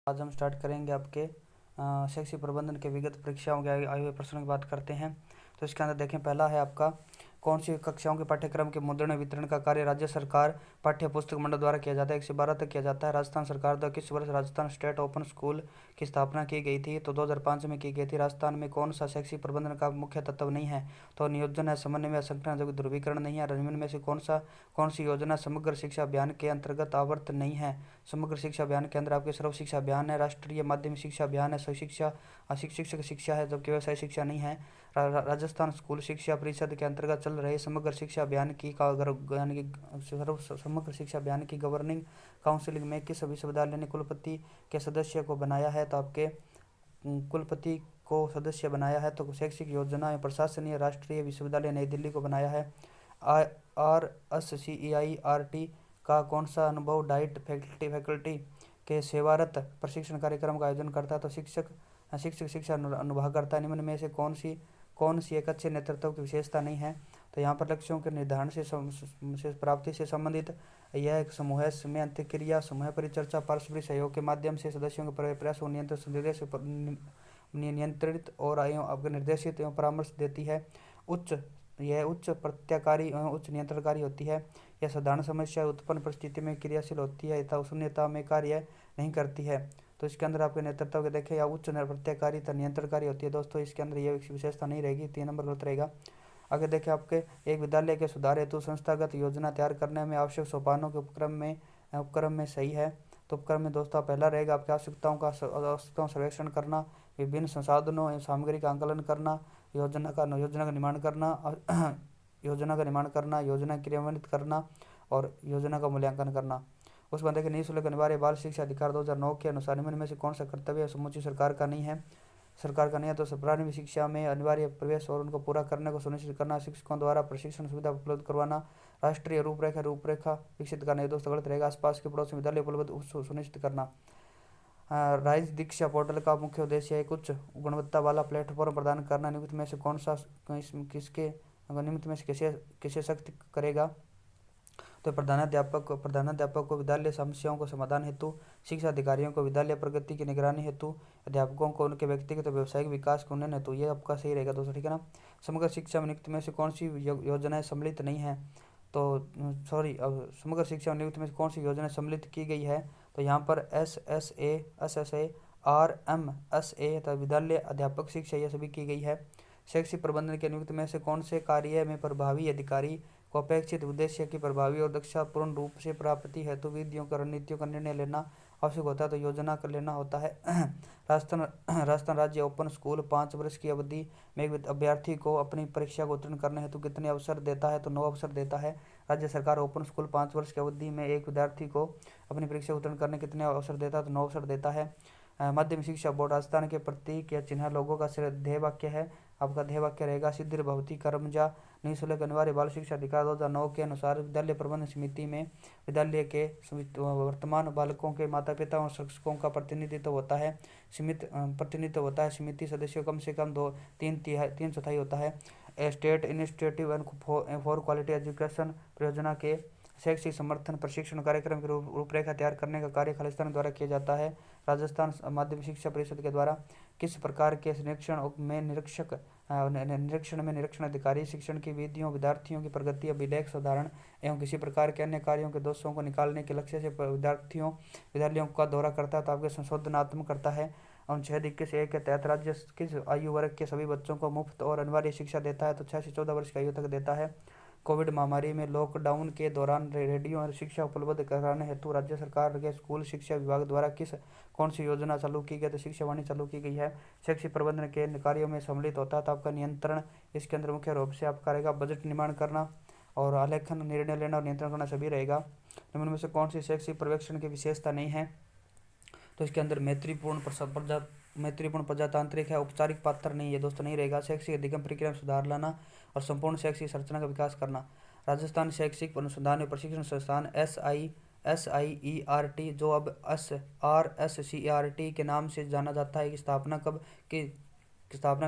आज हम स्टार्ट करेंगे आपके शैक्षिक प्रबंधन के विगत परीक्षाओं के आए हुए प्रश्नों की बात करते हैं। तो इसके अंदर देखें, पहला है आपका कौन सी कक्षाओं के पाठ्यक्रम के मुद्रण वितरण का कार्य राज्य सरकार पाठ्य पुस्तक मंडल द्वारा किया जाता है। 1 से 12 तक किया जाता है। राजस्थान सरकार द्वारा किस वर्ष राजस्थान स्टेट ओपन स्कूल की स्थापना की गई थी? तो 2005 में की गई थी। राजस्थान में कौन सा शैक्षिक प्रबंधन का मुख्य तत्व नहीं है? तो नियोजन है, समन्वय, संगठन, जो ध्रुवीकरण नहीं है। निम्न में से कौन सी योजना समग्र शिक्षा अभियान के अंतर्गत आवर्त नहीं है? समग्र शिक्षा अभियान के अंदर आपके सर्व शिक्षा अभियान है, राष्ट्रीय माध्यमिक शिक्षा अभियान है, शिक्षा शिक्षक शिक्षा है, जबकि व्यवसाय शिक्षा नहीं है। राजस्थान स्कूल शिक्षा परिषद के अंतर्गत चल रहे समग्र शिक्षा अभियान की समग्र शिक्षा अभियान की गवर्निंग काउंसिल में किस विश्वविद्यालय ने कुलपति के सदस्य को बनाया है? तो आपके कुलपति को सदस्य बनाया है तो शैक्षिक योजना एवं प्रशासनीय राष्ट्रीय विश्वविद्यालय नई दिल्ली को बनाया है। RSCEIRT का कौन सा अनुभव डाइट फैकल्टी के सेवारत प्रशिक्षण कार्यक्रम का आयोजन करता है? तो शिक्षक शिक्षा अनुभाग करता है। निम्न में से कौन सी एक अच्छे नेतृत्व की विशेषता नहीं है? तो यहाँ पर लक्ष्यों के निर्धारण से प्राप्ति से संबंधित यह एक समूह में अंत्यक्रिया, समूह परिचर्चा, पारस्परिक सहयोग के माध्यम से सदस्यों के प्रयास और नियंत्रित और आपको निर्देशित एवं परामर्श देती है। यह उच्च प्रत्याकारी एवं उच्च नियंत्रणकारी होती है। यह साधारण समस्या उत्पन्न परिस्थिति में क्रियाशील होती है तथा शून्यता में कार्य नहीं करती है। तो इसके अंदर आपके नेतृत्व के देखें, या उच्च प्रत्याकारी तथा नियंत्रणकारी होती है। दोस्तों इसके अंदर यह विशेषता नहीं रहेगी, 3 नंबर गलत रहेगा। आगे देखें, आपके एक विद्यालय के सुधार हेतु संस्थागत योजना तैयार करने में आवश्यक सोपानों के उपक्रम में सही है। तो उपक्रम में दोस्तों पहला रहेगा आपकी आवश्यकताओं सर्वेक्षण करना, विभिन्न संसाधनों एवं सामग्री का आंकलन करना, योजना का निर्माण करना, योजना क्रियान्वित करना और योजना का मूल्यांकन करना। उस बाद देखिए, निःशुल्क अनिवार्य बाल शिक्षा अधिकार 2009 के अनुसार निम्न में से कौन सा कर्तव्य समूची सरकार का नहीं है? तो प्रारंभिक शिक्षा में अनिवार्य प्रवेश और उनको पूरा करने को सुनिश्चित करना, शिक्षकों द्वारा प्रशिक्षण सुविधा उपलब्ध करवाना, राष्ट्रीय रूपरेखा विकसित करना। ये दोस्तों गलत रहेगा। आसपास के पड़ोस में विद्यालय उपलब्ध सुनिश्चित करना। राइज दीक्षा पोर्टल का मुख्य उद्देश्य एक उच्च गुणवत्ता वाला प्लेटफॉर्म प्रदान करना। निम्न में से किसे सख्त करेगा? तो प्रधानाध्यापक को विद्यालय समस्याओं को समाधान हेतु, शिक्षा अधिकारियों को विद्यालय प्रगति की निगरानी हेतु, अध्यापकों को उनके व्यक्तिगत और व्यावसायिक विकास के उन्नयन हेतु। ये आपका सही रहेगा दोस्तों, ठीक है ना। समग्र शिक्षा में नियुक्त में से कौन सी योजनाएं सम्मिलित नहीं है? तो समग्र शिक्षा में नियुक्त में कौन सी योजना सम्मिलित की गई है? तो यहाँ पर SSA RMSA तथा विद्यालय अध्यापक शिक्षा यह सभी की गई है। शैक्षिक प्रबंधन के नियुक्त में से कौन से कार्य में प्रभावी अधिकारी को अपेक्षित उद्देश्य की प्रभावी और दक्षतापूर्ण रूप से प्राप्ति हेतु विधियों का रणनीतियों का निर्णय लेना आवश्यक होता है? तो योजना कर लेना होता है। राजस्थान राज्य ओपन स्कूल 5 वर्ष की अवधि में एक अभ्यर्थी को अपनी परीक्षा को उत्तीर्ण करने हेतु कितने अवसर देता है? तो 9 अवसर देता है। राज्य सरकार ओपन स्कूल 5 वर्ष की अवधि में एक विद्यार्थी को अपनी परीक्षा उत्तीर्ण करने कितने अवसर देता है? तो 9 अवसर देता है। माध्यमिक शिक्षा बोर्ड राजस्थान के प्रतीक या चिन्ह लोगों का ध्येय वाक्य है। आपका ध्येय वाक्य रहेगा सिद्धि भवती कर्मजा। निःशुल्क अनिवार्य बाल शिक्षा अधिकार 2009 के अनुसार विद्यालय प्रबंधन समिति में विद्यालय के वर्तमान बालकों के माता पिता और शिक्षकों का प्रतिनिधित्व होता है। समिति सदस्यों कम से कम 3/4 होता है। State initiative for quality education परियोजना के शैक्षिक समर्थन प्रशिक्षण कार्यक्रम की रूपरेखा तैयार करने का कार्य खालिस्तान द्वारा किया जाता है। राजस्थान माध्यमिक शिक्षा परिषद के द्वारा किस प्रकार के निरीक्षण अधिकारी शिक्षण की विधियों, विद्यार्थियों की प्रगति, अभिलेख सुधारण एवं किसी प्रकार के अन्य कार्यों के दोषों को निकालने के लक्ष्य से विद्यालयों का दौरा करता है? तो आपके संशोधनात्मक करता है। अनुच्छेद 21(1) के तहत राज्य किस आयु वर्ग के सभी बच्चों को मुफ्त और अनिवार्य शिक्षा देता है? तो 6 से 14 वर्ष की आयु तक देता है। कोविड महामारी में लॉकडाउन के दौरान रेडियो और शिक्षा उपलब्ध कराने हेतु राज्य सरकार के स्कूल शिक्षा विभाग द्वारा कौन सी योजना चालू की गई? तो शिक्षावाणी चालू की गई है। शैक्षिक प्रबंधन के कार्यों में सम्मिलित होता है तो आपका नियंत्रण इसके अंदर मुख्य रूप से आपका रहेगा बजट निर्माण करना और आलेखन, निर्णय लेना और नियंत्रण करना सभी रहेगा। निम्न में से कौन सी शैक्षिक पर्यवेक्षण की विशेषता नहीं है? तो इसके अंदर मैत्रीपूर्ण प्रजातांत्रिक है, औपचारिक पात्र नहीं है दोस्तों, नहीं रहेगा। शैक्षिक अधिगम प्रक्रिया में सुधार लाना और संपूर्ण शैक्षिक संरचना का विकास करना। राजस्थान शैक्षिक अनुसंधान एवं प्रशिक्षण संस्थान SIERT जो अब RSCERT के नाम से जाना जाता है, की स्थापना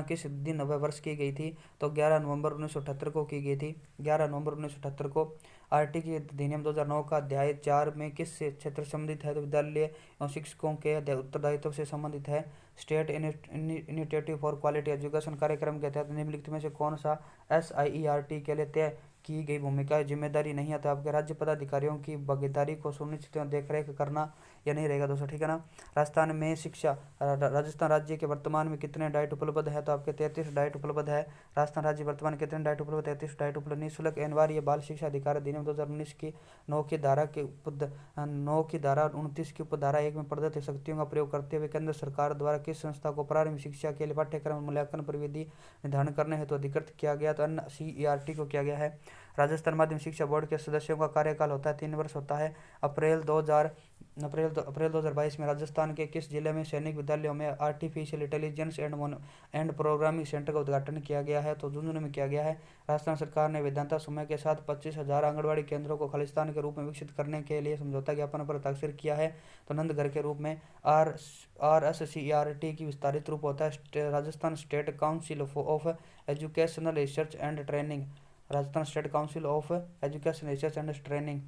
किस दिन व वर्ष की गई थी? तो 11 नवंबर 1978 को की गई थी। 11 नवंबर 1978 को। आरटी की अधिनियम 2009 का अध्याय 4 में किस से क्षेत्र संबंधित है? तो विद्यालय एवं शिक्षकों के उत्तरदायित्व से संबंधित है। State initiative for quality education कार्यक्रम के तहत निम्नलिखित में से कौन सा SIERT के लिए तय की गई भूमिका जिम्मेदारी नहीं है? तो आपके राज्य पदाधिकारियों की भागीदारी को सुनिश्चित एवं देखरेख करना या नहीं रहेगा दोस्तों, ठीक है ना। राजस्थान में शिक्षा, राजस्थान राज्य के वर्तमान में कितने डाइट उपलब्ध है? तो आपके 33 डाइट उपलब्ध है। राजस्थान राज्य वर्तमान कितने डाइट उपलब्ध? 33 डाइट उपलब्ध। निःशुल्क अनिवार्य बाल शिक्षा अधिकार अधिनियम 2019 की 9 की धारा 29 की उपधारा 1 में प्रदत्त शक्तियों का प्रयोग करते हुए केंद्र सरकार द्वारा किस संस्था को प्रारंभिक शिक्षा के लिए पाठ्यक्रम मूल्यांकन परिविधि निर्धारण करने हेतु अधिकृत किया गया? तो NCERT को किया गया है। राजस्थान माध्यमिक शिक्षा बोर्ड के सदस्यों का कार्यकाल होता है 3 वर्ष होता है। अप्रैल 2022 में राजस्थान के किस जिले में सैनिक विद्यालयों में artificial intelligence and programming centre का उद्घाटन किया गया है? तो झुंझुनू में किया गया है। राजस्थान सरकार ने वेदांता समूह के साथ 25,000 आंगनबाड़ी केंद्रों को खालिस्तान के रूप में विकसित करने के लिए समझौता ज्ञापन पर हस्ताक्षर किया है। तो नंदघर के रूप में RSCERT की विस्तारित रूप होता है Rajasthan state council of educational research and training. Rajasthan state council of education research and training.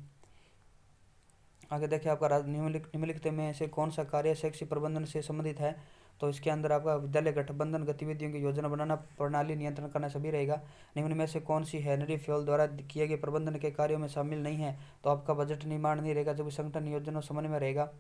आगे देखिए आपका निम्नलिखित में से कौन सा कार्य शैक्षिक प्रबंधन से संबंधित है? तो इसके अंदर आपका विद्यालय गठबंधन गतिविधियों की योजना बनाना, प्रणाली नियंत्रण करना सभी रहेगा। निम्न में से कौन सी हेनरी फ्योल द्वारा किए गए प्रबंधन के कार्यों में शामिल नहीं है? तो आपका बजट निर्माण नहीं रहेगा, जबकि संगठन नियोजन और समन्वय में रहेगा।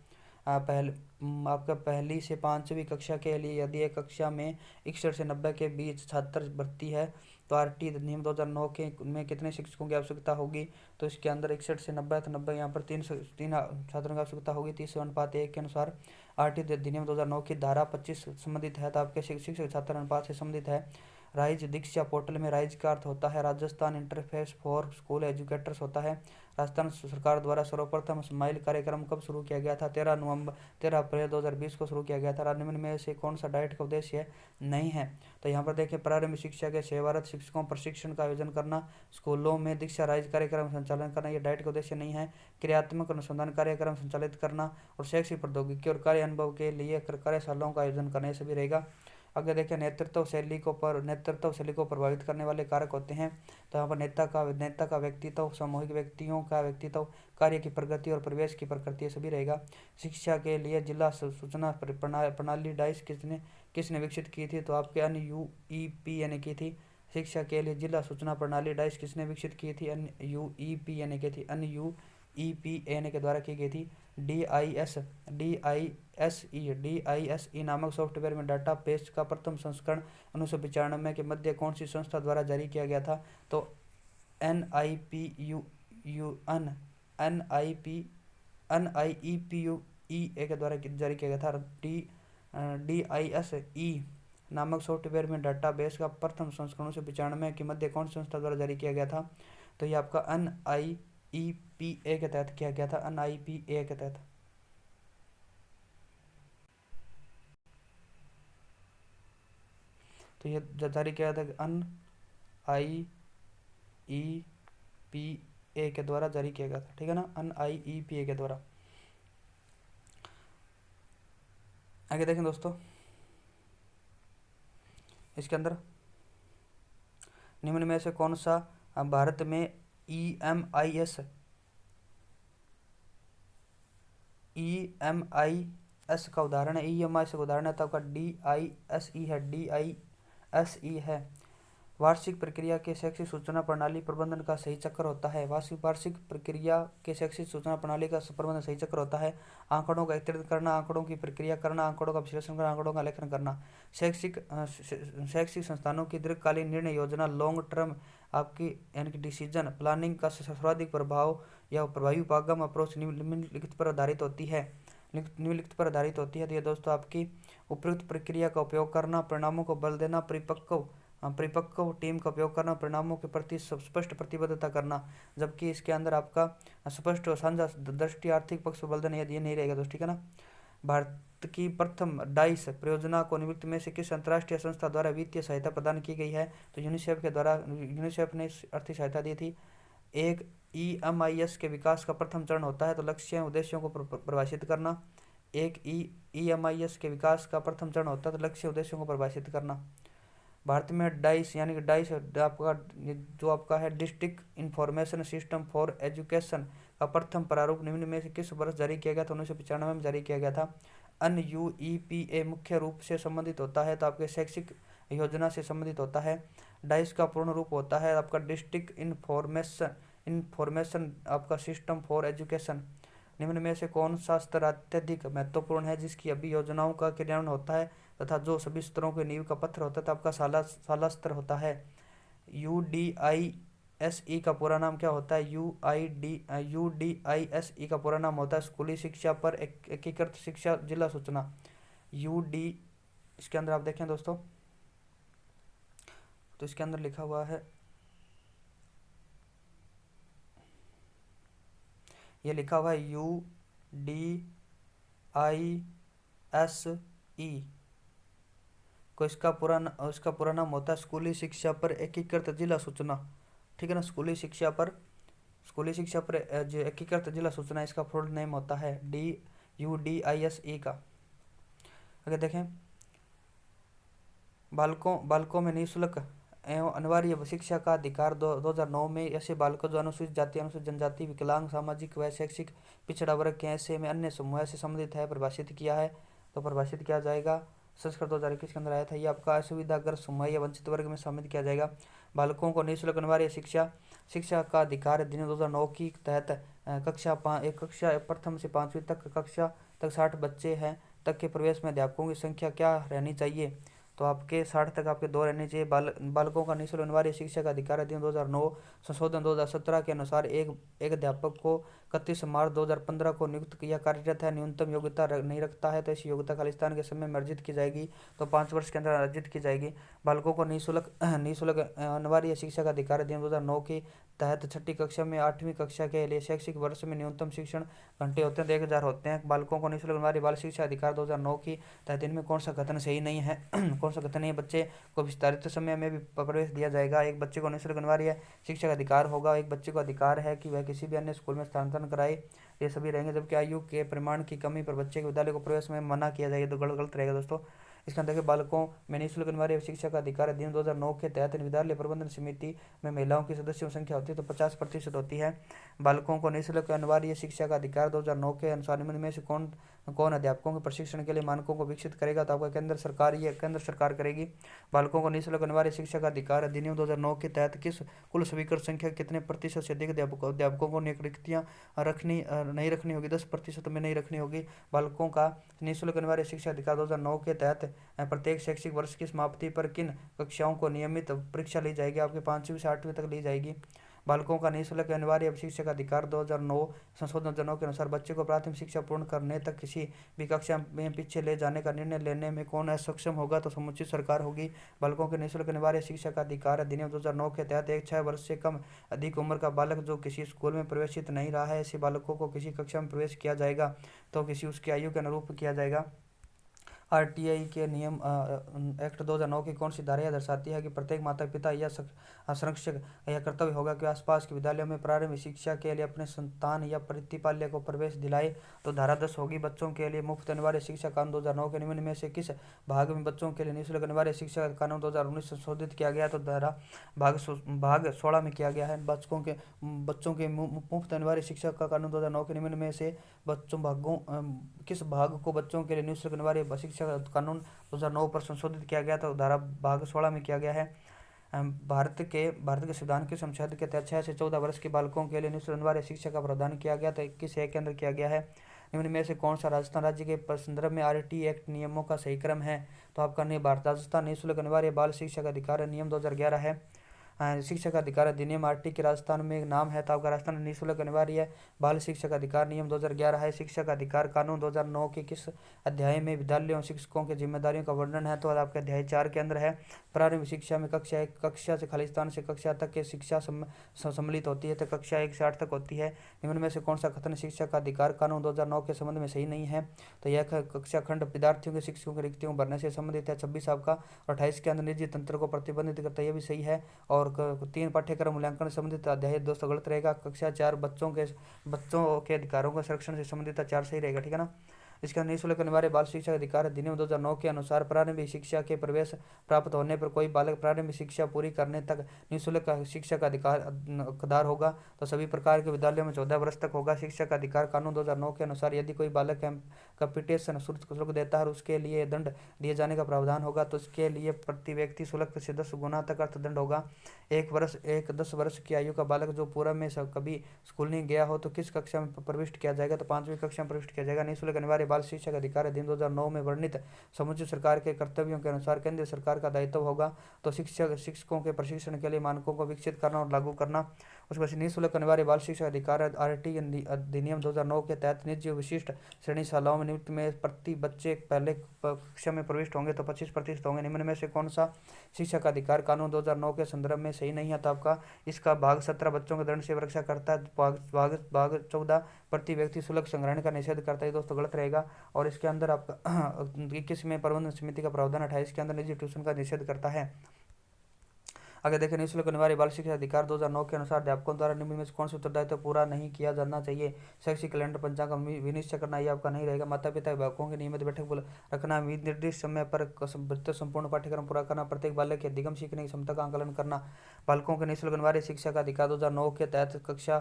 आपका पहली से 5वीं कक्षा के लिए यदि एक कक्षा में 61 से 90 के बीच छात्र भर्ती है तो RT नियम 2009 के में कितने शिक्षकों की आवश्यकता होगी? तो इसके अंदर 61 से 90 तो 90 यहाँ पर तीन छात्रों की आवश्यकता होगी 30:1 के अनुसार। RT अधिनियम 2009 की धारा 25 संबंधित है। तो आपके शिक्षक छात्र अनुपात से संबंधित है। राइज दीक्षा पोर्टल में राइज का अर्थ होता है Rajasthan interface for school educators होता है। राजस्थान सरकार द्वारा सर्वप्रथम स्माइल कार्यक्रम कब शुरू किया गया था? 13 अप्रैल 2020 को शुरू किया गया था। निम्न में से कौन सा डाइट का उद्देश्य नहीं है? तो यहाँ पर देखिए प्रारंभिक शिक्षा के सेवारत शिक्षकों प्रशिक्षण का आयोजन करना, स्कूलों में दीक्षा राइज कार्यक्रम संचालन करना, ये डाइट का उद्देश्य नहीं है। क्रियात्मक अनुसंधान कार्यक्रम संचालित करना और शैक्षिक प्रौद्योगिकी और कार्य अनुभव के लिए कार्यशालाओं का आयोजन करना, ये सभी रहेगा। अगर देखें नेतृत्व शैली को प्रभावित करने वाले कारक होते हैं। तो यहाँ पर नेता का व्यक्तित्व, सामूहिक व्यक्तियों का व्यक्तित्व, कार्य की प्रगति और परिवेश की प्रकृति, सभी रहेगा। शिक्षा के लिए जिला सूचना प्रणाली डाइस किसने विकसित की थी? तो आपके NUEP ने की थी। शिक्षा के लिए जिला सूचना प्रणाली डाइस किसने विकसित की थी? NUEP ने की थी। NUEPA के द्वारा की गई थी। DISE नामक सॉफ्टवेयर में डाटा बेस का प्रथम संस्करण 1995 के मध्य कौन सी संस्था द्वारा जारी किया गया था? तो NIEPUE के द्वारा जारी किया गया था। DISE नामक सॉफ्टवेयर में डाटा बेस का प्रथम संस्करण 1995 के मध्य कौन सी संस्था द्वारा जारी किया गया था? तो ये आपका NIEPA के तहत किया गया था। NIEPA के तहत। तो ये जारी किया था NIEPA के द्वारा जारी किया गया था, ठीक है ना, NIEPA के द्वारा। आगे देखें दोस्तों, इसके अंदर निम्न में से कौन सा भारत में EMIS का उदाहरण है? EMIS का उदाहरण है तो आपका DISE है। वार्षिक प्रक्रिया के शैक्षिक सूचना प्रणाली प्रबंधन का सही चक्र होता है। वार्षिक प्रक्रिया के शैक्षिक सूचना प्रणाली का प्रबंधन सही चक्र होता है। आंकड़ों का एकत्रित करना, आंकड़ों की प्रक्रिया करना, आंकड़ों का विश्लेषण करना, आंकड़ों का लेखन करना। शैक्षिक संस्थानों की दीर्घकालीन निर्णय योजना, लॉन्ग टर्म आपकी यानी डिसीजन प्लानिंग का सर्वाधिक प्रभाव या प्रभावी उपागम अप्रोच निम्नलिखित पर आधारित होती है। तो ये दोस्तों आपकी उपयुक्त प्रक्रिया का उपयोग करना, परिणामों को बल देना, परिपक्व टीम का उपयोग करना, परिणामों के प्रति स्पष्ट प्रतिबद्धता करना। जबकि इसके अंदर आपका स्पष्ट और साझा दृष्टि, आर्थिक पक्ष पर बल देना, ये नहीं रहेगा दोस्तों, ठीक है ना। भारत की प्रथम डाइस परियोजना को निम्नलिखित में से किस अंतर्राष्ट्रीय संस्था द्वारा वित्तीय सहायता प्रदान की गई है? तो यूनिसेफ ने आर्थिक सहायता दी थी। एक EMIS के विकास का प्रथम चरण होता है तो लक्ष्य उद्देश्यों को परिभाषित करना। एक EMIS के विकास का प्रथम चरण होता है तो लक्ष्य उद्देश्यों को परिभाषित करना। भारत में डाइस यानी कि डाइस आपका जो आपका है district information system for education का प्रथम प्रारूप निम्न में से किस वर्ष जारी किया गया था? 1995 में जारी किया गया था। NUEPA मुख्य रूप से संबंधित होता है तो आपके शैक्षिक योजना से संबंधित होता है। डाइस का पूर्ण रूप होता है आपका डिस्ट्रिक्ट इंफॉर्मेशन आपका सिस्टम फॉर एजुकेशन। निम्न में से कौन सा स्तर अत्यधिक महत्वपूर्ण है जिसकी अभी योजनाओं का क्रियान्वयन होता है तथा जो सभी स्तरों के नींव का पत्थर होता है? तो आपका साला स्तर होता है। UDISE का पूरा नाम क्या होता है? UDISE का पूरा नाम होता है स्कूली शिक्षा पर एकीकृत शिक्षा जिला सूचना। UD इसके अंदर आप देखें दोस्तों तो इसके अंदर लिखा हुआ है, ये लिखा हुआ है UDISE को इसका पूरा नाम होता है स्कूली शिक्षा पर एकीकृत जिला सूचना। ठीक है ना, स्कूली शिक्षा पर जो एकीकृत जिला सूचना इसका फुल नेम होता है UDISE का। अगर देखें बालकों में निःशुल्क एवं अनिवार्य शिक्षा का अधिकार 2009 में ऐसे बालकों जो अनुसूचित जाति, अनुसूचित जनजाति, विकलांग, सामाजिक व शैक्षिक पिछड़ा वर्ग के ऐसे में अन्य समूह से संबंधित है परिभाषित किया है। तो परिभाषित किया जाएगा संस्कृत 2021 के अंदर आया था। ये आपका असुविधाग्रस्त समूह या वंचित वर्ग में शामिल किया जाएगा। बालकों को निःशुल्क अनिवार्य शिक्षा का अधिकार अधिनियम 2009 की तहत कक्षा प्रथम से 5वीं तक कक्षा तक 60 बच्चे हैं तक के प्रवेश में अध्यापकों की संख्या क्या रहनी चाहिए? तो आपके 60 तक आपके 2 रहने चाहिए। बालकों का निःशुल्क अनिवार्य शिक्षा का अधिकार अधिनियम 2009 संशोधन 2017 के अनुसार एक अध्यापक को 31 मार्च 2015 को नियुक्त किया कार्यरत है, न्यूनतम योग्यता नहीं रखता है तो ऐसी योग्यता खालिस्तान के समय में अर्जित की जाएगी। तो 5 वर्ष के अंदर अर्जित की जाएगी। बालकों को निःशुल्क अनिवार्य शिक्षा का अधिकार अधिनियम 2009 के तहत 6ठी कक्षा में 8वीं कक्षा के लिए शैक्षिक वर्ष में न्यूनतम शिक्षण घंटे होते हैं तो 1000 होते हैं। बालकों को निःशुल्क अनिवार्य बाल शिक्षा अधिकार 2009 की तहत इनमें कौन सा कथन सही नहीं है? कौन सा कथन नहीं है? बच्चे को विस्तारित समय में भी प्रवेश दिया जाएगा। एक बच्चे को निःशुल्क अनिवार्य शिक्षा का अधिकार होगा। एक बच्चे को अधिकार है कि वह किसी भी अन्य स्कूल में स्थानांतरण कराए, ये सभी रहेंगे। जबकि आयु के प्रमाण की कमी पर बच्चे के विद्यालय को प्रवेश में मना किया जाएगा तो गलत रहेगा दोस्तों। इसके अंदर बालकों में निःशुल्क अनिवार्य शिक्षा का अधिकार अधिनियम 2009 के तहत विद्यालय प्रबंधन समिति में महिलाओं की सदस्यों की संख्या होती है तो 50% होती है। बालकों को निःशुल्क अनिवार्य शिक्षा का अधिकार 2009 के अनुसार निम्न में से कौन अध्यापकों के प्रशिक्षण के लिए मानकों को विकसित करेगा? तो आपका केंद्र सरकार करेगी। बालकों को निःशुल्क अनिवार्य शिक्षा का अधिकार अधिनियम 2009 के तहत किस कुल स्वीकृत संख्या कितने प्रतिशत से अधिक अध्यापकों को नियुक्तियां नहीं रखनी होगी? 10% में नहीं रखनी होगी। बालकों का निःशुल्क अनिवार्य शिक्षा अधिकार 2009 के तहत प्रत्येक शैक्षिक वर्ष की समाप्ति पर किन कक्षाओं को नियमित परीक्षा ली जाएगी? आपके 5वीं से 8वीं तक ली जाएगी। बालकों का निःशुल्क अनिवार्य शिक्षा का अधिकार 2009 संशोधन 2009 के अनुसार बच्चे को प्राथमिक शिक्षा पूर्ण करने तक किसी भी कक्षा में पीछे ले जाने का निर्णय लेने में कौन असक्षम होगा? तो समुचित सरकार होगी। बालकों के निःशुल्क अनिवार्य शिक्षा का अधिकार अधिनियम 2009 के तहत एक 6 वर्ष से कम अधिक उम्र का बालक जो किसी स्कूल में प्रवेशित नहीं रहा है ऐसे बालकों को किसी कक्षा में प्रवेश किया जाएगा तो किसी उसकी आयु के अनुरूप किया जाएगा। RTI के नियम एक्ट 2009 की कौन सी धारा यह दर्शाती है कि प्रत्येक माता पिता या संरक्षक यह कर्तव्य होगा कि आसपास के विद्यालयों में प्रारंभिक शिक्षा के लिए अपने संतान या प्रतिपाल्य को प्रवेश दिलाए? तो धारा 10 होगी। बच्चों के लिए मुफ्त अनिवार्य शिक्षा कानून 2009 के निम्न में से किस भाग में बच्चों के लिए निःशुल्क अनिवार्य शिक्षा कानून 2019 संशोधित किया गया? तो धारा भाग 16 में किया गया है। बच्चों के मुफ्त अनिवार्य शिक्षा का कानून 2009 के निम्न में से किस भाग को बच्चों के लिए निःशुल्क अनिवार्य शिक्षा कानून 2009 पर संशोधित किया गया? तो धारा भाग 16 में किया गया है। भारत के संविधान के अनुच्छेद के तहत 6 से 14 वर्ष के बालकों के लिए निःशुल्क अनिवार्य शिक्षा का प्रावधान किया गया तो 21 के अंदर किया गया है। निम्न में से कौन सा राजस्थान राज्य के संदर्भ में RT एक्ट नियमों का सही क्रम है? तो आपका राजस्थान निःशुल्क अनिवार्य बाल शिक्षा का अधिकार नियम 2011 है। शिक्षा का अधिकार अधिनियम RT के राजस्थान में एक नाम है तो आपका राजस्थान निःशुल्क अनिवार्य बाल शिक्षा का अधिकार नियम 2011 है। शिक्षा का अधिकार कानून 2009 के किस अध्याय में विद्यालयों शिक्षकों की जिम्मेदारियों का वर्णन है? तो आपके अध्याय 4 के अंदर है। प्रारंभिक शिक्षा में कक्षा 1 कक्षा से खालिस्तान से कक्षा तक की शिक्षा सम्मिलित होती है तो कक्षा 1 से 8 तक होती है। निम्न में से कौन सा कथन शिक्षा का अधिकार कानून 2009 के संबंध में सही नहीं है? तो यह कक्षा खंड विद्यार्थियों के शिक्षकों की रिक्तियों भरने से संबंधित है 26 आपका, और 28 के अंदर निजी तंत्र को प्रतिबंधित करता है, यह भी सही है। और 3 पाठ्यक्रम मूल्यांकन से संबंधित अध्याय 2 गलत रहेगा। कक्षा 4 बच्चों के अधिकारों का संरक्षण से संबंधित 4 सही रहेगा। ठीक है ना। इसके अंदर निःशुल्क अनिवार्य बाल शिक्षा अधिकार अधिनियम 2009 के अनुसार प्रारंभिक शिक्षा के प्रवेश प्राप्त होने पर कोई बालक प्रारंभिक शिक्षा पूरी करने तक निःशुल्क शिक्षा का हकदार होगा। तो सभी प्रकार के विद्यालयों में 14 वर्ष तक होगा। शिक्षा का अधिकार कानून 2009 के अनुसार यदि कोई बालक कंपटीशन शुल्क देता है और उसके लिए दंड दिए जाने का प्रावधान होगा तो उसके लिए प्रति व्यक्ति शुल्क से 10 गुना तक अर्थदंड होगा। 10 वर्ष की आयु का बालक जो पूर्व में कभी स्कूल नहीं गया हो तो किस कक्षा में प्रविष्ट किया जाएगा? तो 5वीं कक्षा में प्रविष्ट किया जाएगा। निःशुल्क अनिवार्य बाल शिक्षा का अधिकार अधिनियम 2009 में वर्णित समुचित सरकार के कर्तव्यों के अनुसार केंद्र सरकार का दायित्व होगा। तो शिक्षकों के प्रशिक्षण के लिए मानकों को विकसित करना और लागू करना। उसके बाद निःशुल्क अनिवार्य बाल शिक्षा अधिकार आरटी अधिनियम 2009 के तहत निजी विशिष्ट श्रेणी शालाओं में नियुक्त में प्रति बच्चे पहले कक्षा में प्रविष्ट होंगे तो 25% होंगे। निम्न में से कौन सा शिक्षा का अधिकार कानून 2009 के संदर्भ में सही नहीं है? तो आपका इसका भाग 17 बच्चों के दंड से रक्षा करता है। भाग 14 प्रति व्यक्ति शुल्क संग्रहण का निषेध करता है। दोस्तों गलत रहेगा। और इसके अंदर आपका 21 में प्रबंधन समिति का प्रावधान 28 के अंदर निजी ट्यूशन का निषेध करता है। आगे देखें निःशुल्क अनिवार्य बाल शिक्षा अधिकार 2009 के अनुसार अध्यापकों द्वारा निम्न में से कौन सा उत्तरदायित्व पूरा नहीं किया जाना चाहिए? शैक्षिक कैलेंडर पंचांग का विनिश्चय करना ये आपका नहीं रहेगा। माता पिता अभिभावकों की नियमित बैठक रखना, निर्दिष्ट समय पर संपूर्ण पाठ्यक्रम पूरा करना, प्रत्येक बालक की अधिगम सीखने की क्षमता का आंकलन करना। बालकों के निःशुल्क अनिवार्य शिक्षा का अधिकार 2009 के तहत कक्षा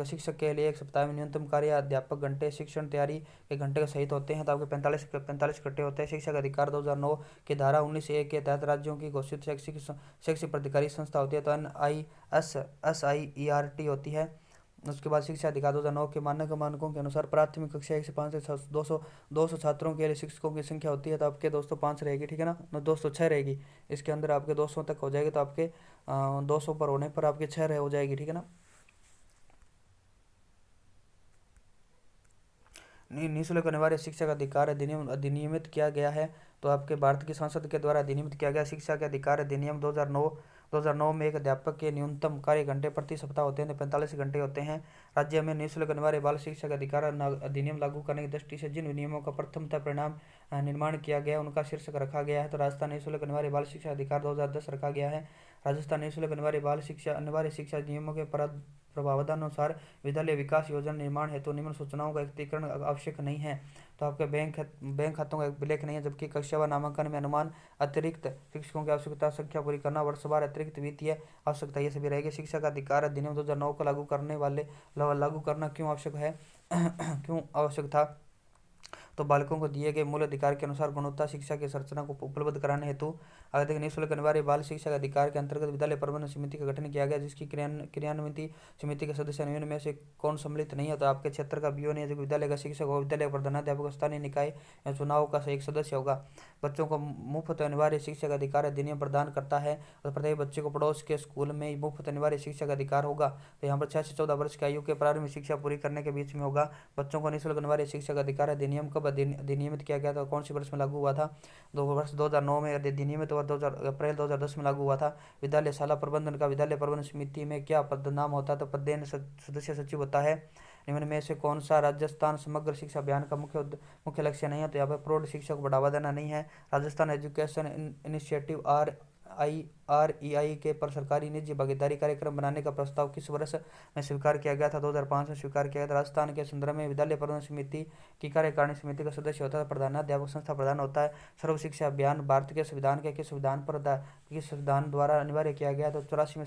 शिक्षक के लिए एक सप्ताह में न्यूनतम कार्य अध्यापक घंटे शिक्षण तैयारी के घंटे सहित होते हैं। तो आपके 45 घंटे होते हैं। शिक्षा का अधिकार 2009 की धारा 19(a) के तहत राज्यों की घोषित शैक्षिक प्राधिकारी संस्था होती है तो NISSIERT होती है। उसके बाद शिक्षा अधिकार 2009 के मानकों के अनुसार प्राथमिक कक्षा 1 से 5 से 200 छात्रों के लिए शिक्षकों की संख्या होती है। तो आपके दोस्तों 5 रहेगी, ठीक है ना, 206 रहेगी। इसके अंदर आपके 200 तक हो जाएगी तो आपके 200 पर होने पर आपके 6 हो जाएगी, ठीक है ना। निःशुल्क अनिवार्य शिक्षा का अधिकार अधिनियमित किया गया है तो आपके भारत की संसद के द्वारा अधिनियमित किया गया। शिक्षा के अधिकार अधिनियम 2009 में एक अध्यापक के न्यूनतम कार्य घंटे प्रति सप्ताह होते हैं, 45 घंटे होते हैं। राज्य में निःशुल्क अनिवार्य बाल शिक्षा का अधिकार अधिनियम लागू करने की दृष्टि से जिन नियमों का प्रथमतः परिणाम निर्माण किया गया उनका शीर्षक रखा गया है। तो राजस्थान निःशुल्क अनिवार्य बाल शिक्षा अधिकार 2010 रखा गया है। राजस्थान निःशुल्क अनिवार्य शिक्षा नियमों के प्रावधानुसार विद्यालय विकास योजना निर्माण हेतु निम्न सूचनाओं का एकत्रीकरण आवश्यक नहीं है। तो आपके बैंक खातों का उल्लेख नहीं है। जबकि कक्षा व नामांकन में अनुमान, अतिरिक्त शिक्षकों की आवश्यकता, संख्या पूरी करना, वर्षवार अतिरिक्त वित्तीय आवश्यकता ये सभी रहेगी। शिक्षा का अधिकार अधिनियम 2009 को लागू करना क्यों आवश्यक है क्यों आवश्यक था? तो बालकों को दिए गए मूल अधिकार के अनुसार गुणवत्ता शिक्षा की संरचना को उपलब्ध कराने हेतु आगे निःशुल्क अनिवार्य बाल शिक्षा के अधिकार के अंतर्गत विद्यालय प्रबंधन समिति का गठन किया गया, जिसकी क्रियान्वित समिति के सदस्य निम्न में से कौन सम्मिलित नहीं है? तो आपके क्षेत्र का बीओ ने विद्यालय का शिक्षक हो, विद्यालय का प्रधानाध्यापक, स्थानीय निकाय या चुनाव का एक सदस्य होगा। बच्चों को मुफ्त अनिवार्य शिक्षा का अधिकार अधिनियम प्रदान करता है और प्रत्येक बच्चे को पड़ोस के स्कूल में मुफ्त अनिवार्य शिक्षा का अधिकार होगा। तो यहाँ पर 6 से 14 वर्ष की आयु के प्रारंभिक शिक्षा पूरी करने के बीच में होगा। बच्चों को निःशुल्क अनिवार्य शिक्षा का अधिकार अधिनियम कब अधिनियमित किया गया था? कौन सी वर्ष में लागू हुआ था? 2009 में अधिनियमित हुआ, अप्रैल 2010 में लागू हुआ था। विद्यालय शाला प्रबंधन का विद्यालय प्रबंधन समिति में क्या पद नाम होता है? तो पदेन सदस्य सचिव होता है। निम्न में से कौन सा राजस्थान समग्र शिक्षा अभियान का मुख्य लक्ष्य नहीं है? तो यहाँ पर प्रौढ़ शिक्षा को बढ़ावा देना नहीं है। राजस्थान एजुकेशन इनिशिएटिव REI के पर सरकारी निजी भागीदारी कार्यक्रम बनाने का प्रस्ताव किस वर्ष में स्वीकार किया गया था? 2005 में स्वीकार किया गया था। राजस्थान के संदर्भ में विद्यालय प्रबंधन समिति की कार्यकारिणी समिति का सदस्य होता है, प्रधानाध्यापक संस्था प्रधान होता है। सर्व शिक्षा अभियान भारत के संविधान के किस संविधान द्वारा अनिवार्य किया गया? तो 86वें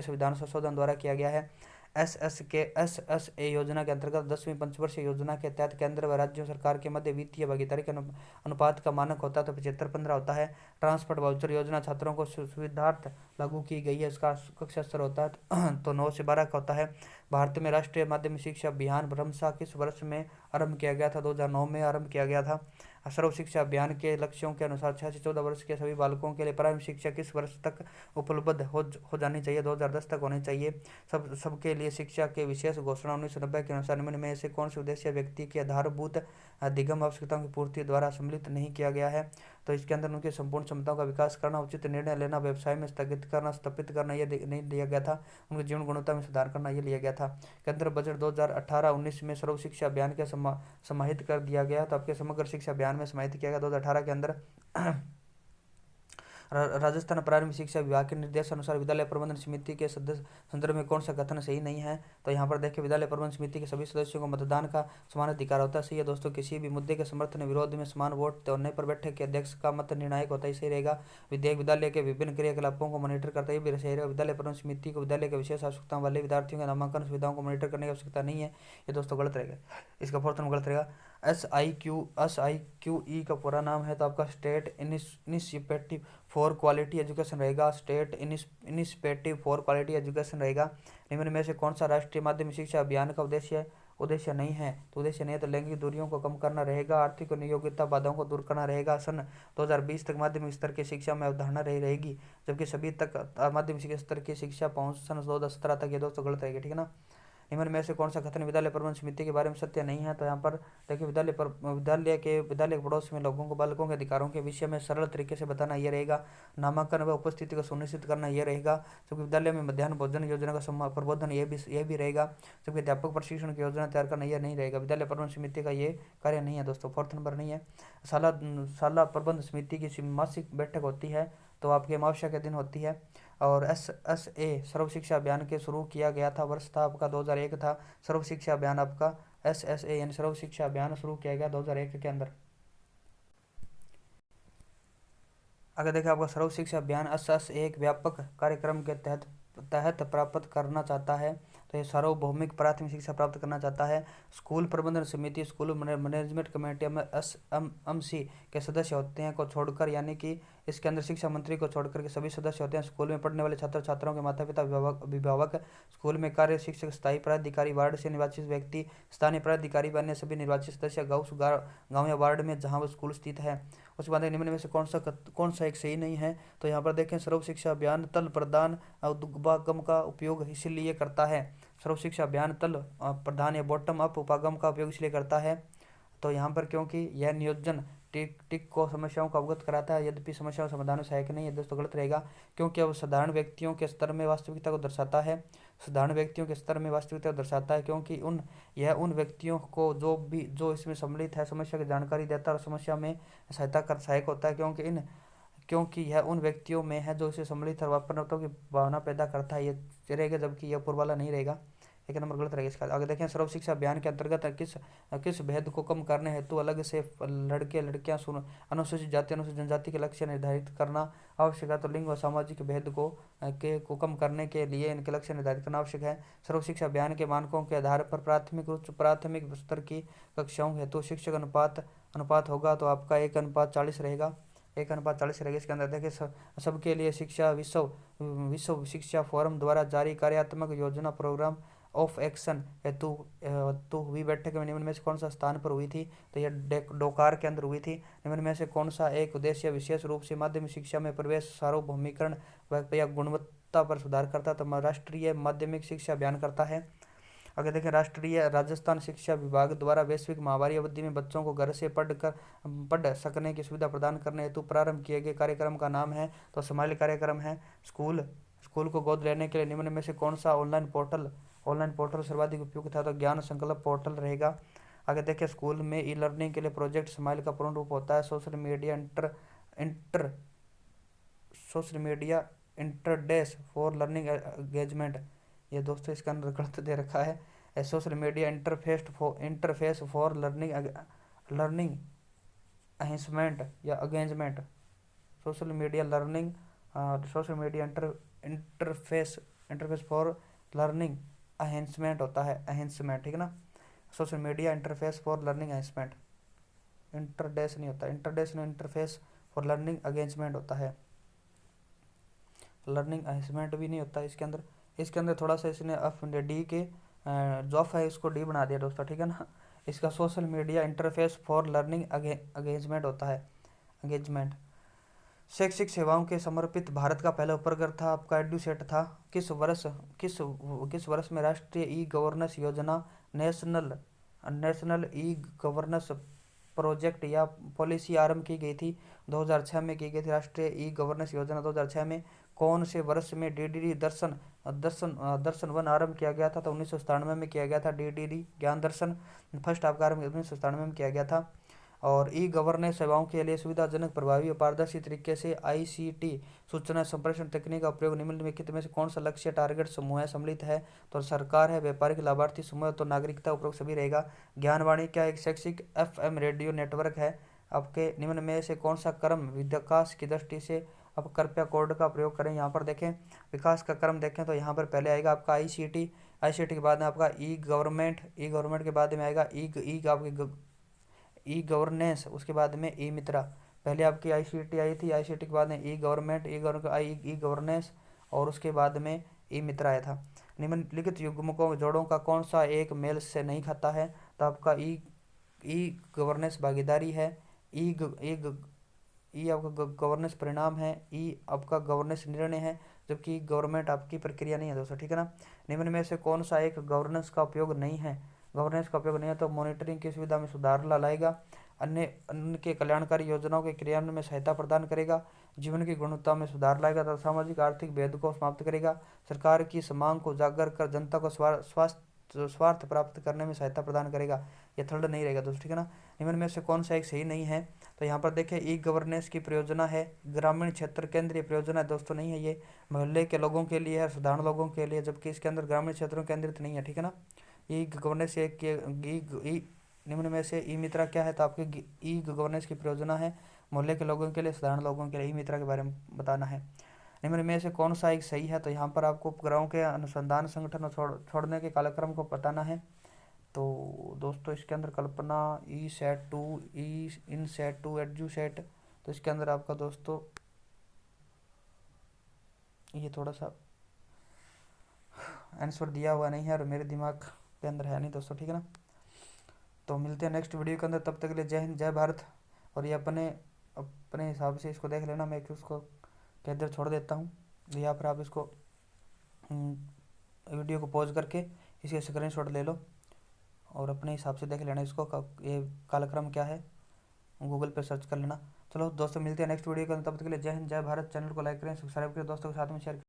संविधान संशोधन द्वारा किया गया है। SSA योजना के अंतर्गत 10वीं पंचवर्षीय योजना के तहत केंद्र व राज्य सरकार के मध्य वित्तीय भागीदारी के अनुपात का मानक होता है तो 75-15 होता है। ट्रांसपोर्ट वाउचर योजना छात्रों को सुविधार्थ लागू की गई है, इसका कक्षा स्तर होता है तो 9 से 12 का होता है। भारत में राष्ट्रीय माध्यमिक शिक्षा अभियान क्रमशः किस वर्ष में आरंभ किया गया था? 2009 में आरंभ किया गया था। सर्व शिक्षा अभियान के लक्ष्यों के अनुसार 6 से 14 वर्ष के सभी बालकों के लिए प्रारंभिक शिक्षा किस वर्ष तक उपलब्ध हो जानी चाहिए? 2010 तक होनी चाहिए। सबके लिए शिक्षा के विशेष घोषणा 1990 के अनुसार निम्न में से कौन से उद्देश्य व्यक्ति की आधारभूत अधिगम आवश्यकताओं की पूर्ति द्वारा सम्मिलित नहीं किया गया है? तो इसके अंदर उनकी संपूर्ण क्षमताओं का विकास करना, उचित निर्णय लेना, व्यवसाय में स्थापित करना ये नहीं लिया गया था। उनकी जीवन गुणवत्ता में सुधार करना ये लिया गया था। केंद्र बजट 2018-19 में सर्व शिक्षा अभियान के समाहित कर दिया गया। तो आपके समग्र शिक्षा अभियान में समाहित किया गया 2018 के अंदर राजस्थान प्रारंभिक शिक्षा विभाग के निर्देश अनुसार विद्यालय प्रबंधन समिति के सदस्य संदर्भ में कौन सा कथन सही नहीं है? तो यहाँ पर देखिए, विद्यालय प्रबंधन समिति के सभी सदस्यों को मतदान का समान अधिकार होता है। सही है दोस्तों। किसी भी मुद्दे के समर्थन विरोध में समान वोट होने पर बैठक के अध्यक्ष का मत निर्णायक होता है। सही रहेगा। विद्यालय के विभिन्न क्रियाकलापों को मॉनिटर करता है, भी सही रहेगा। विद्यालय प्रबंधन समिति को विद्यालय के विशेष आवश्यकताओं वाले विद्यार्थियों के नामांकन सुविधाओं को मॉनिटर करने की आवश्यकता नहीं है। ये दोस्तों गलत रहेगा। इसका फोर्थ नंबर गलत रहेगा। SIQE का पूरा नाम है तो आपका state initiative for quality education रहेगा। State initiative for quality education रहेगा। निम्न में से कौन सा राष्ट्रीय माध्यमिक शिक्षा अभियान का उद्देश्य नहीं है? तो उद्देश्य नहीं है तो लैंगिक दूरियों को कम करना रहेगा, आर्थिक और नियोक्ता बाधाओं को दूर करना रहेगा। सन 2020 तक माध्यमिक स्तर की शिक्षा में अवधारणा रहेगी, जबकि सभी तक माध्यमिक स्तर की शिक्षा पहुंच सन 2017 तक। ये दोस्तों गलत रहेगी, ठीक है ना। निम्न में से कौन सा कथन विद्यालय प्रबंधन समिति के बारे में सत्य नहीं है? तो यहाँ पर देखिए, विद्यालय के पड़ोस में लोगों को बालकों के अधिकारों के विषय में सरल तरीके से बताना यह रहेगा। नामांकन व उपस्थिति को सुनिश्चित करना यह रहेगा। जबकि विद्यालय में मध्याह्न भोजन योजना का प्रबोधन यह भी रहेगा। जबकि अध्यापक प्रशिक्षण की योजना तैयार करना यह नहीं रहेगा। विद्यालय प्रबंधन समिति का ये कार्य नहीं है दोस्तों, फोर्थ नंबर नहीं है। शाला प्रबंध समिति की मासिक बैठक होती है तो आपके अमावस्या के दिन होती है। और SSA सर्व शिक्षा अभियान के शुरू किया गया था, वर्ष था आपका 2001 था। सर्व शिक्षा अभियान आपका SSA यानी सर्व शिक्षा अभियान शुरू किया गया 2001 के अंदर। अगर देखिए, आपका सर्व शिक्षा अभियान SSA एक व्यापक कार्यक्रम के तहत प्राप्त करना चाहता है। तो ये सार्वभौमिक प्राथमिक शिक्षा प्राप्त करना चाहता है। स्कूल प्रबंधन समिति, स्कूल मैनेजमेंट कमेटी में SMC के सदस्य होते हैं को छोड़कर, यानी कि इसके अंदर शिक्षा मंत्री को छोड़कर के सभी सदस्य होते हैं। स्कूल में पढ़ने वाले छात्र छात्राओं के माता पिता अभिभावक, स्कूल में कार्य शिक्षक, स्थायी प्राधिकारी, वार्ड से निर्वाचित व्यक्ति, स्थानीय प्राधिकारी व अन्य सभी निर्वाचित सदस्य गाँव या वार्ड में जहाँ वो स्कूल स्थित है। उसके बाद निम्न में से कौन सा एक सही नहीं है? तो यहाँ पर देखें, सर्व शिक्षा अभियान तल प्रदान उपागम का उपयोग इसलिए करता है। सर्व शिक्षा अभियान तल प्रधान या बॉटम अप उपागम का उपयोग इसलिए करता है तो यहाँ पर क्योंकि यह नियोजन टिक को समस्याओं को अवगत कराता है, यद्यपि समस्याओं समाधान में सहायक नहीं है। दोस्तों गलत रहेगा, क्योंकि अब साधारण व्यक्तियों के स्तर में वास्तविकता को दर्शाता है। साधारण व्यक्तियों के स्तर में वास्तविकता को दर्शाता है, क्योंकि यह उन व्यक्तियों को जो इसमें सम्मिलित है समस्या की जानकारी देता है और समस्या में सहायक होता है, क्योंकि यह उन व्यक्तियों में है जो इसे सम्मिलित और वापरतों की भावना पैदा करता है। ये रहेगा, जबकि यह पूर्व वाला नहीं रहेगा। एक नंबर गलत रहेगा इसका। आगे देखें, सर्व शिक्षा अभियान के अंतर्गत किस भेद को कम करने हेतु अलग से लड़के लड़कियां अनुसूचित जाति अनुसूचित जनजाति के लक्ष्य निर्धारित करना आवश्यक है। तो लिंग व सामाजिक भेद को कम करने के लिए इनके लक्ष्य निर्धारित करना आवश्यक है। सर्व शिक्षा अभियान के मानकों के आधार पर प्राथमिक उच्च प्राथमिक स्तर की कक्षाओं हेतु शिक्षक अनुपात होगा तो आपका 1:40 रहेगा। 1:40 रहेगा। इसके अंदर देखिए, सबके लिए शिक्षा विश्व शिक्षा फोरम द्वारा जारी कार्यात्मक योजना प्रोग्राम ऑफ एक्शन हेतु हुई बैठक में निम्न में से कौन सा स्थान पर हुई थी? तो यह डोकार के अंदर हुई थी। निम्न में से कौन सा एक उद्देश्य विशेष रूप से माध्यमिक शिक्षा में प्रवेश सार्वभौमिकरण या गुणवत्ता पर सुधार करता? तो राष्ट्रीय माध्यमिक शिक्षा अभियान करता है। अगर देखें, राजस्थान शिक्षा विभाग द्वारा वैश्विक महामारी अवधि में बच्चों को घर से पढ़ सकने की सुविधा प्रदान करने हेतु प्रारंभ किए गए कार्यक्रम का नाम है तो स्माइल कार्यक्रम है। स्कूल को गोद लेने के लिए निम्न में से कौन सा ऑनलाइन पोर्टल सर्वाधिक उपयुक्त था? तो ज्ञान संकल्प पोर्टल रहेगा। आगे देखिए, स्कूल में ई लर्निंग के लिए प्रोजेक्ट स्माइल का पूर्ण रूप होता है social media interdes for learning engagement. ये दोस्तों इसका अंदर गलत दे रखा है। Social media interface for learning enhancement या engagement. Social media interface for learning enhancement होता है, एनहांसमेंट, ठीक है ना। Social media interface for learning enhancement, interdes नहीं होता, इंटरफेस फॉर लर्निंग एंगेजमेंट होता है, लर्निंग एनहांसमेंट भी नहीं होता इसके अंदर थोड़ा सा इसने डी के जो है इसको डी बना दिया दोस्तों, ठीक है ना। इसका social media interface for learning engagement होता है, एंगेजमेंट। शैक्षिक सेवाओं के समर्पित भारत का पहला उपग्रह था आपका एडुसेट था। किस वर्ष में राष्ट्रीय ई गवर्नेंस योजना नेशनल ई गवर्नेंस प्रोजेक्ट या पॉलिसी आरंभ की गई थी? 2006 में की गई थी राष्ट्रीय ई गवर्नेंस योजना 2006 में। कौन से वर्ष में DDD दर्शन 1 आरंभ किया गया था? तो 1997 में किया गया था DDD ज्ञान दर्शन फर्स्ट आपका आरंभ 1997 में किया गया था। और ई गवर्नेंस सेवाओं के लिए सुविधाजनक, प्रभावी और पारदर्शी तरीके से आईसीटी सूचना संप्रेषण तकनीक का उपयोग निम्नलिखित में से कौन सा लक्ष्य टारगेट समूह है सम्मिलित है? तो सरकार है, व्यापारिक लाभार्थी समूह, तो नागरिकता उपरोक्त सभी रहेगा। ज्ञानवाणी क्या एक शैक्षिक एफएम रेडियो नेटवर्क है? आपके निम्न में से कौन सा क्रम विकास की दृष्टि से, अब कृपया कोड का प्रयोग करें। यहाँ पर देखें विकास का क्रम देखें तो यहाँ पर पहले आएगा आपका आईसीटी, आईसीटी के बाद में आपका ई गवर्नमेंट, ई गवर्नमेंट के बाद में आएगा ई आपकी ई गवर्नेंस, उसके बाद में ई मित्रा। पहले आपकी आईसीटी आई थी, आईसीटी के बाद में ई गवर्नमेंट, ई गवर्नेंस और उसके बाद में ई मित्रा आया था। निम्नलिखित युग्मकों जोड़ों का कौन सा एक मेल से नहीं खाता है? तो आपका ई गवर्नेंस भागीदारी है, ई ई आपका गवर्नेंस परिणाम है, ई आपका गवर्नेंस निर्णय है, जबकि गवर्नमेंट आपकी प्रक्रिया नहीं है दोस्तों, ठीक है ना। निम्न में से कौन सा एक गवर्नेंस का उपयोग नहीं है? गवर्नेंस का उपयोग नहीं है तो मॉनिटरिंग की सुविधा में सुधार लाएगा, अन्य के कल्याणकारी योजनाओं के क्रियान्वयन में सहायता प्रदान करेगा, जीवन की गुणवत्ता में सुधार लाएगा तथा सामाजिक आर्थिक भेद को समाप्त करेगा, सरकार की मांग को उजागर कर जनता को स्वार्थ प्राप्त करने में सहायता प्रदान करेगा। ये थर्ड नहीं रहेगा दोस्तों, ठीक है ना। निम्न में से कौन सा एक सही नहीं है? तो यहाँ पर देखें ई गवर्नेंस की प्रयोजना है ग्रामीण क्षेत्र केंद्रीय प्रयोजना है दोस्तों, नहीं है, ये मोहल्ले के लोगों के लिए है, साधारण लोगों के लिए, जबकि इसके अंदर ग्रामीण क्षेत्रों केंद्रित नहीं है, ठीक है ना। ई गवर्नेंस एक निम्न में से ई मित्रा क्या है? तो आपके ई गवर्नेंस की प्रयोजना है मोहल्ले के लोगों के लिए, साधारण लोगों के लिए, ई मित्रा के बारे में बताना है। निम्न में से कौन सा एक सही है? तो यहाँ पर आपको उपग्रहों के अनुसंधान संगठन छोड़ने के कालक्रम को बताना है। तो दोस्तों इसके अंदर Kalpana, E set two, E in set two, Edusat, तो इसके अंदर आपका दोस्तों ये थोड़ा सा आंसर दिया हुआ नहीं है और मेरे दिमाग के अंदर है नहीं दोस्तों, ठीक है ना। तो मिलते हैं नेक्स्ट वीडियो के अंदर, तब तक के लिए जय हिंद जय भारत। और ये अपने अपने हिसाब से इसको देख लेना, मैं उसको इधर छोड़ देता हूँ, यहाँ पर आप इसको वीडियो को पॉज करके इसके स्क्रीनशॉट ले लो और अपने हिसाब से देख लेना इसको, ये कालक्रम क्या है गूगल पे सर्च कर लेना। चलो दोस्तों मिलते हैं नेक्स्ट वीडियो के अंदर, तब तक के लिए जय हिंद जय भारत। चैनल को लाइक करें, सब्सक्राइब करें, दोस्तों के साथ में शेयर करें।